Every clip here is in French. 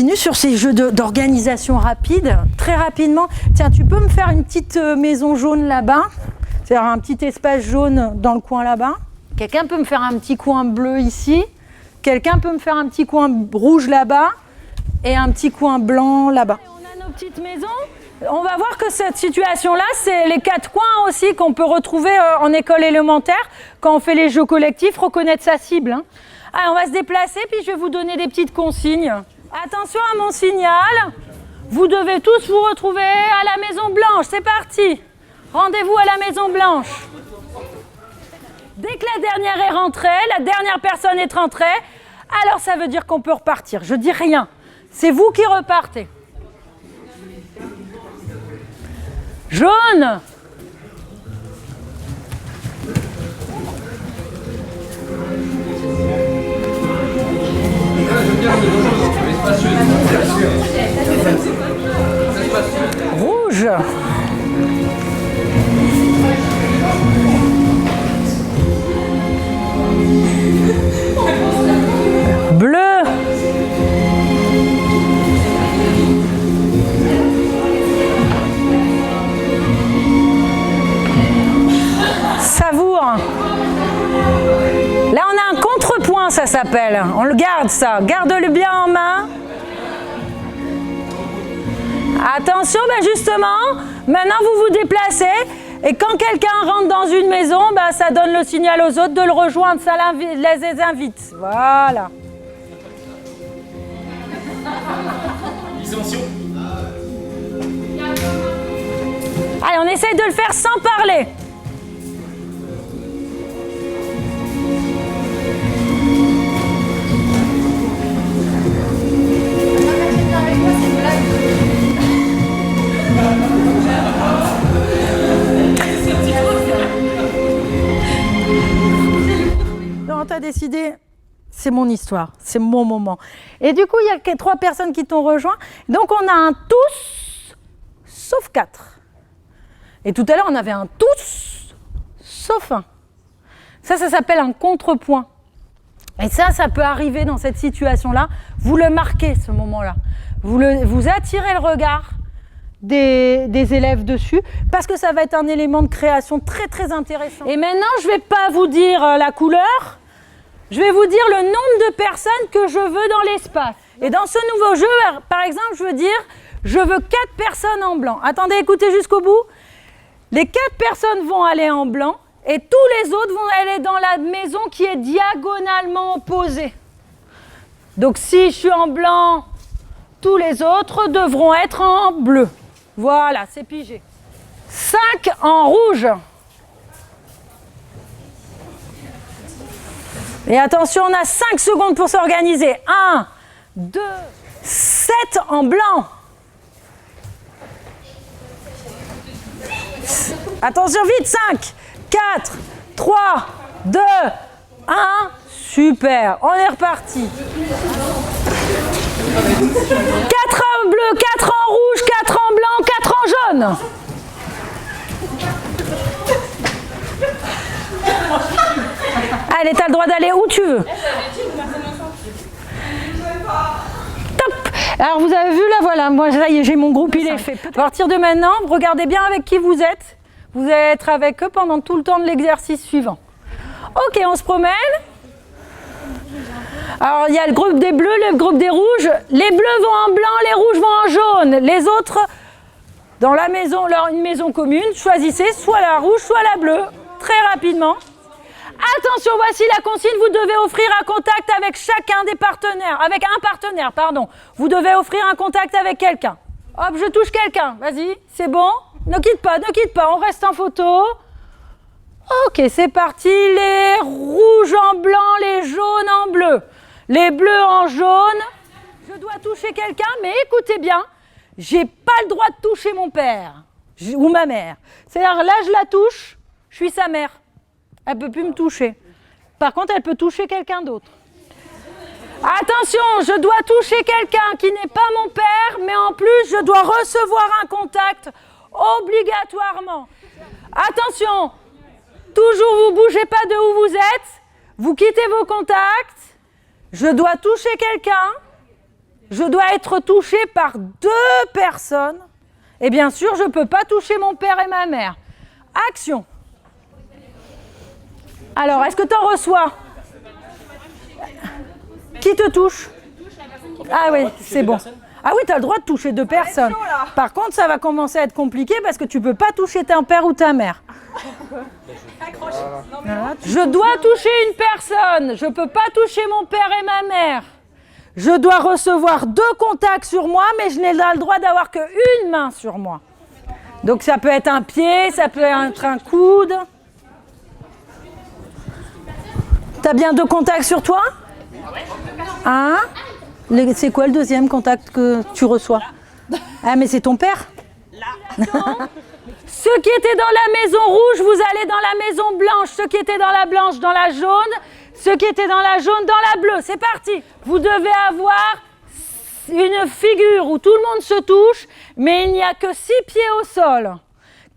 continue sur ces jeux d'organisation rapide, très rapidement. Tiens, tu peux me faire une petite maison jaune là-bas, c'est-à-dire un petit espace jaune dans le coin là-bas. Quelqu'un peut me faire un petit coin bleu ici. Quelqu'un peut me faire un petit coin rouge là-bas et un petit coin blanc là-bas. On a nos petites maisons. On va voir que cette situation-là, c'est les 4 coins aussi qu'on peut retrouver en école élémentaire quand on fait les jeux collectifs, reconnaître sa cible. Hein. Allez, on va se déplacer, puis je vais vous donner des petites consignes. Attention à mon signal. Vous devez tous vous retrouver à la Maison Blanche. C'est parti. Rendez-vous à la Maison Blanche. Dès que la dernière est rentrée, la dernière personne est rentrée, alors ça veut dire qu'on peut repartir. Je dis rien. C'est vous qui repartez. Jaune. Rouge. Bleu. Savoure. Là, on a un contrepoint, ça s'appelle. On le garde, ça. Garde-le bien en main. Attention, ben justement, maintenant vous vous déplacez. Et quand quelqu'un rentre dans une maison, ben ça donne le signal aux autres de le rejoindre. Ça les invite. Voilà. Allez, on essaye de le faire sans parler. Non, t'as décidé, c'est mon histoire, c'est mon moment. Et du coup, il y a 3 personnes qui t'ont rejoint. Donc, on a un tous, sauf 4. Et tout à l'heure, on avait un tous, sauf 1. Ça s'appelle un contrepoint. Et ça peut arriver dans cette situation-là. Vous le marquez, ce moment-là. Vous attirez le regard des élèves dessus, parce que ça va être un élément de création très, très intéressant. Et maintenant, je ne vais pas vous dire la couleur, je vais vous dire le nombre de personnes que je veux dans l'espace. Et dans ce nouveau jeu, par exemple, je veux dire, je veux 4 personnes en blanc. Attendez, écoutez jusqu'au bout. Les 4 personnes vont aller en blanc, et tous les autres vont aller dans la maison qui est diagonalement opposée. Donc si je suis en blanc, tous les autres devront être en bleu. Voilà, c'est pigé. 5 en rouge. Et attention, on a 5 secondes pour s'organiser. 1, 2, 7 en blanc. Attention, vite, 5, 4, 3, 2, 1. Super, on est reparti. 4 en bleu, 4 en rouge, 4 en blanc, 4 en jaune. Allez, t'as le droit d'aller où tu veux. Top. Alors vous avez vu là, voilà, moi ça y est, j'ai mon groupe, il est fait. À partir de maintenant, regardez bien avec qui vous êtes. Vous allez être avec eux pendant tout le temps de l'exercice suivant. Ok, on se promène. Alors il y a le groupe des bleus, le groupe des rouges. Les bleus vont en blanc, les rouges vont en jaune. Les autres, dans la maison, une maison commune, choisissez soit la rouge, soit la bleue. Très rapidement. Attention, voici la consigne, vous devez offrir un contact avec chacun des partenaires, avec un partenaire, pardon. Vous devez offrir un contact avec quelqu'un. Hop, je touche quelqu'un, vas-y, c'est bon. Ne quitte pas, on reste en photo. Ok, c'est parti, les rouges en blanc, les jaunes en bleu, les bleus en jaune. Je dois toucher quelqu'un, mais écoutez bien, j'ai pas le droit de toucher mon père ou ma mère. C'est-à-dire là, je la touche, je suis sa mère. Elle ne peut plus me toucher. Par contre, elle peut toucher quelqu'un d'autre. Attention, je dois toucher quelqu'un qui n'est pas mon père, mais en plus, je dois recevoir un contact obligatoirement. Attention, toujours vous ne bougez pas de où vous êtes, vous quittez vos contacts, je dois toucher quelqu'un, je dois être touchée par 2 personnes. Et bien sûr, je ne peux pas toucher mon père et ma mère. Action. Alors, est-ce que tu en reçois? Qui te touche? Ah oui, c'est bon. Ah oui, tu as le droit de toucher 2 personnes. Par contre, ça va commencer à être compliqué parce que tu ne peux pas toucher ton père ou ta mère. Je dois toucher une personne. Je ne peux pas toucher mon père et ma mère. Je dois recevoir 2 contacts sur moi, mais je n'ai le droit d'avoir qu'une main sur moi. Donc ça peut être un pied, ça peut être un coude. T'as bien 2 contacts sur toi? Hein? C'est quoi le deuxième contact que tu reçois? Ah mais c'est ton père? Ceux qui étaient dans la maison rouge, vous allez dans la maison blanche. Ceux qui étaient dans la blanche, dans la jaune. Ceux qui étaient dans la jaune, dans la bleue. C'est parti. Vous devez avoir une figure où tout le monde se touche, mais il n'y a que 6 pieds au sol.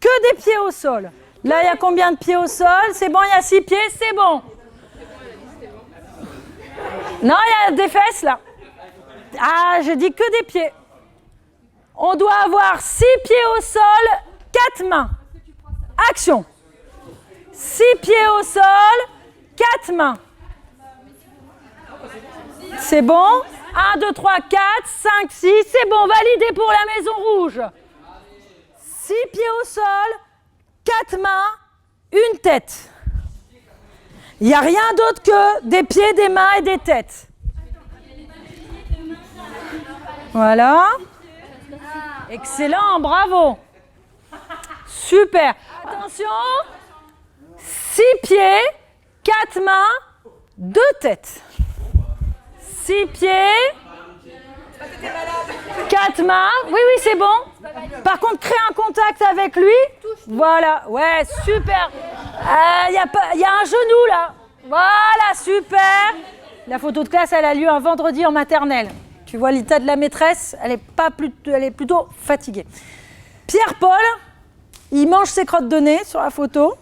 Que des pieds au sol. Là, il y a combien de pieds au sol? C'est bon, il y a 6 pieds, c'est bon. Non, il y a des fesses là. Ah, je dis que des pieds. On doit avoir 6 pieds au sol, 4 mains. Action. 6 pieds au sol, 4 mains. C'est bon? 1, 2, 3, 4, 5, 6. C'est bon, validé pour la maison rouge. 6 pieds au sol, 4 mains, une tête. Il n'y a rien d'autre que des pieds, des mains et des têtes. Voilà. Excellent, bravo. Super. Attention. 6 pieds, 4 mains, 2 têtes. 6 pieds, 4 mains. Oui, oui, c'est bon. Par contre, crée un contact avec lui. Voilà. Ouais, super. Il y a un genou là. Voilà, super. La photo de classe, elle a lieu un vendredi en maternelle. Tu vois l'état de la maîtresse, elle est plutôt fatiguée. Pierre-Paul, il mange ses crottes de nez sur la photo.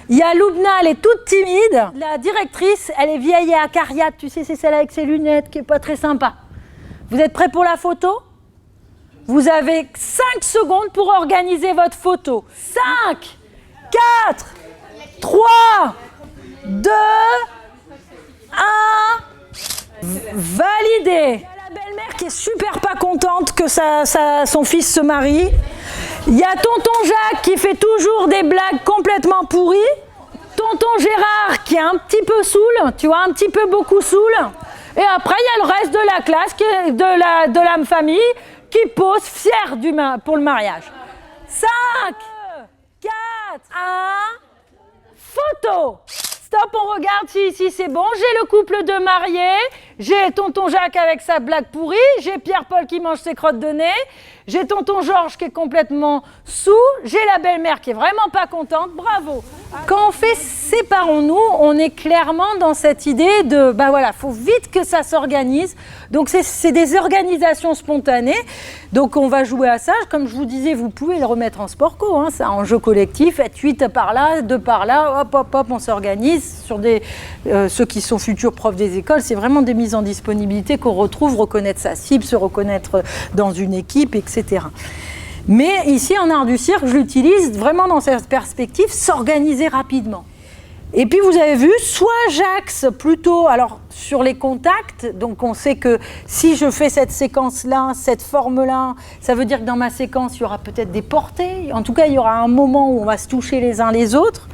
Il y a Loubna, elle est toute timide. La directrice, elle est vieille et acariate. Tu sais, c'est celle avec ses lunettes qui n'est pas très sympa. Vous êtes prêts pour la photo? Vous avez 5 secondes pour organiser votre photo. 5, 4, 3, 2, 1... Validé. Il y a la belle-mère qui est super pas contente que son fils se marie. Il y a tonton Jacques qui fait toujours des blagues complètement pourries. Tonton Gérard qui est un petit peu saoul, tu vois, un petit peu beaucoup saoul. Et après, il y a le reste de la classe, de la famille, qui pose fier pour le mariage. 5, 4, 1, photo. Stop, on regarde si c'est bon. J'ai le couple de mariés, j'ai tonton Jacques avec sa blague pourrie, j'ai Pierre-Paul qui mange ses crottes de nez, j'ai tonton Georges qui est complètement saoul, j'ai la belle-mère qui est vraiment pas contente, bravo. Quand on fait séparons-nous, on est clairement dans cette idée de, voilà, faut vite que ça s'organise. Donc c'est des organisations spontanées. Donc on va jouer à ça. Comme je vous disais, vous pouvez le remettre en sport co, hein, ça en jeu collectif, être 8 par là, 2 par là, hop, hop, hop, on s'organise. Sur ceux qui sont futurs profs des écoles, c'est vraiment des mises en disponibilité qu'on retrouve, reconnaître sa cible, se reconnaître dans une équipe, etc. Mais ici, en art du cirque, je l'utilise vraiment dans cette perspective, s'organiser rapidement. Et puis vous avez vu, soit j'axe plutôt alors sur les contacts, donc on sait que si je fais cette séquence-là, cette forme-là, ça veut dire que dans ma séquence, il y aura peut-être des portées, en tout cas il y aura un moment où on va se toucher les uns les autres.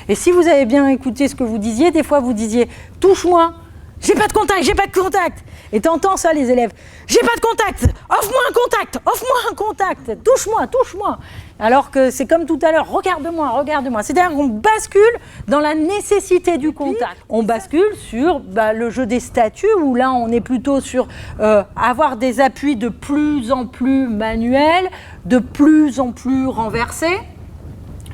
Et si vous avez bien écouté ce que vous disiez, des fois vous disiez « touche-moi ». J'ai pas de contact, j'ai pas de contact. Et t'entends ça, les élèves. J'ai pas de contact, offre-moi un contact, offre-moi un contact, touche-moi, touche-moi. Alors que c'est comme tout à l'heure, regarde-moi, regarde-moi. C'est-à-dire qu'on bascule dans la nécessité du contact. On bascule sur le jeu des statues, où là, on est plutôt sur avoir des appuis de plus en plus manuels, de plus en plus renversés.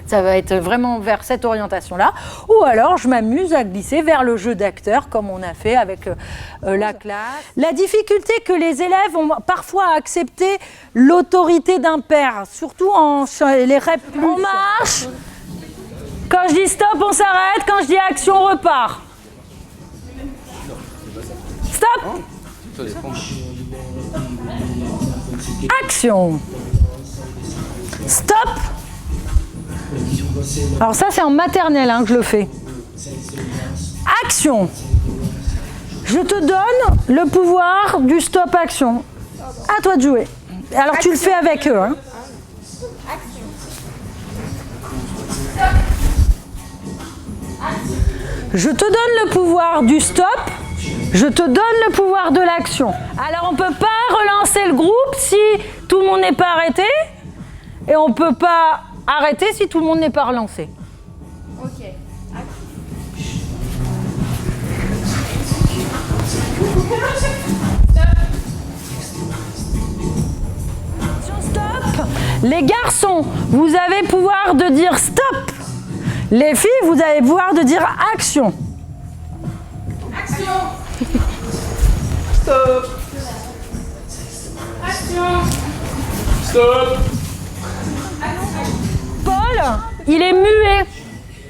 Ça va être vraiment vers cette orientation-là. Ou alors, je m'amuse à glisser vers le jeu d'acteur, comme on a fait avec la classe. La difficulté que les élèves ont parfois à accepter l'autorité d'un père, surtout les rep+. On marche. Quand je dis stop, on s'arrête. Quand je dis action, on repart. Stop. Action. Stop. Alors ça, c'est en maternelle que je le fais. Action. Je te donne le pouvoir du stop-action. À toi de jouer. Alors tu le fais avec eux. Hein. Je te donne le pouvoir du stop. Je te donne le pouvoir de l'action. Alors on ne peut pas relancer le groupe si tout le monde n'est pas arrêté. Et on ne peut pas arrêter si tout le monde n'est pas relancé. Ok. Stop. Les garçons, vous avez le pouvoir de dire stop. Les filles, vous avez le pouvoir de dire action. Action. Stop. Action. Stop. Paul, il est muet.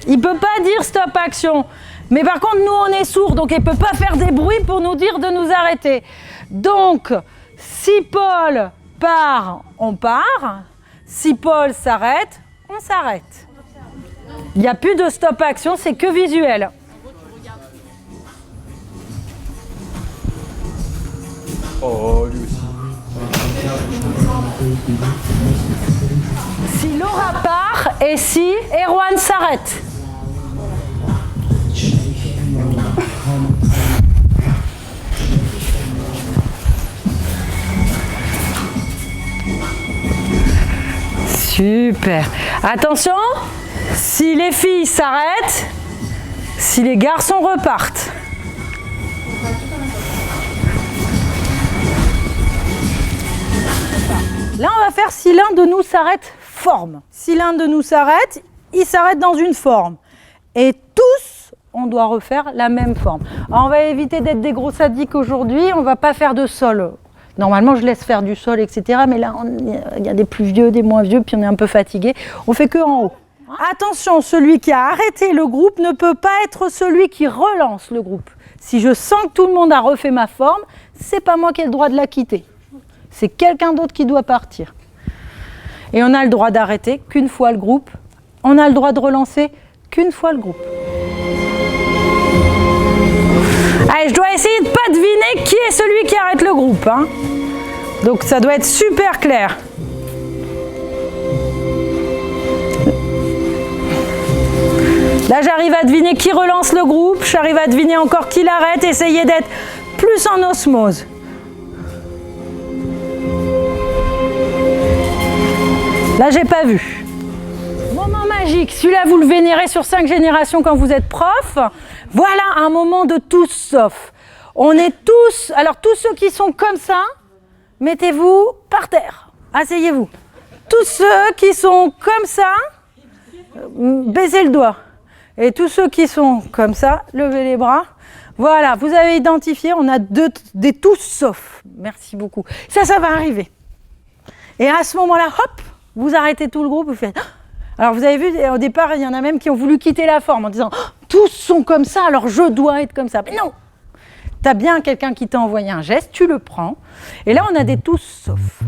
Il ne peut pas dire stop action. Mais par contre, nous, on est sourds, donc il ne peut pas faire des bruits pour nous dire de nous arrêter. Donc, si Paul part, on part. Si Paul s'arrête, on s'arrête. Il n'y a plus de stop action, c'est que visuel. Oh, lui aussi. Si Laura part et si Erwan s'arrête. Super. Attention, si les filles s'arrêtent, si les garçons repartent. Là, on va faire si l'un de nous s'arrête, forme. Si l'un de nous s'arrête, il s'arrête dans une forme. Et tous, on doit refaire la même forme. Alors, on va éviter d'être des gros sadiques aujourd'hui, on ne va pas faire de sol. Normalement, je laisse faire du sol, etc. Mais là, il y a des plus vieux, des moins vieux, puis on est un peu fatigué. On fait que en haut. Attention, celui qui a arrêté le groupe ne peut pas être celui qui relance le groupe. Si je sens que tout le monde a refait ma forme, c'est pas moi qui ai le droit de la quitter. C'est quelqu'un d'autre qui doit partir. Et on a le droit d'arrêter qu'une fois le groupe. On a le droit de relancer qu'une fois le groupe. Allez, je dois essayer de ne pas deviner qui est celui qui arrête le groupe. Hein. Donc ça doit être super clair. Là, j'arrive à deviner qui relance le groupe. J'arrive à deviner encore qui l'arrête. Essayez d'être plus en osmose. Là, j'ai pas vu. Moment magique. Celui-là, vous le vénérez sur 5 générations quand vous êtes prof. Voilà un moment de tous sauf. On est tous... Alors, tous ceux qui sont comme ça, mettez-vous par terre. Asseyez-vous. Tous ceux qui sont comme ça, baissez le doigt. Et tous ceux qui sont comme ça, levez les bras. Voilà, vous avez identifié, on a des tous sauf. Merci beaucoup. Ça va arriver. Et à ce moment-là, hop, vous arrêtez tout le groupe, vous faites... Alors vous avez vu, au départ, il y en a même qui ont voulu quitter la forme en disant « Tous sont comme ça, alors je dois être comme ça ». Mais non, tu as bien quelqu'un qui t'a envoyé un geste, tu le prends. Et là, on a des tous sauf.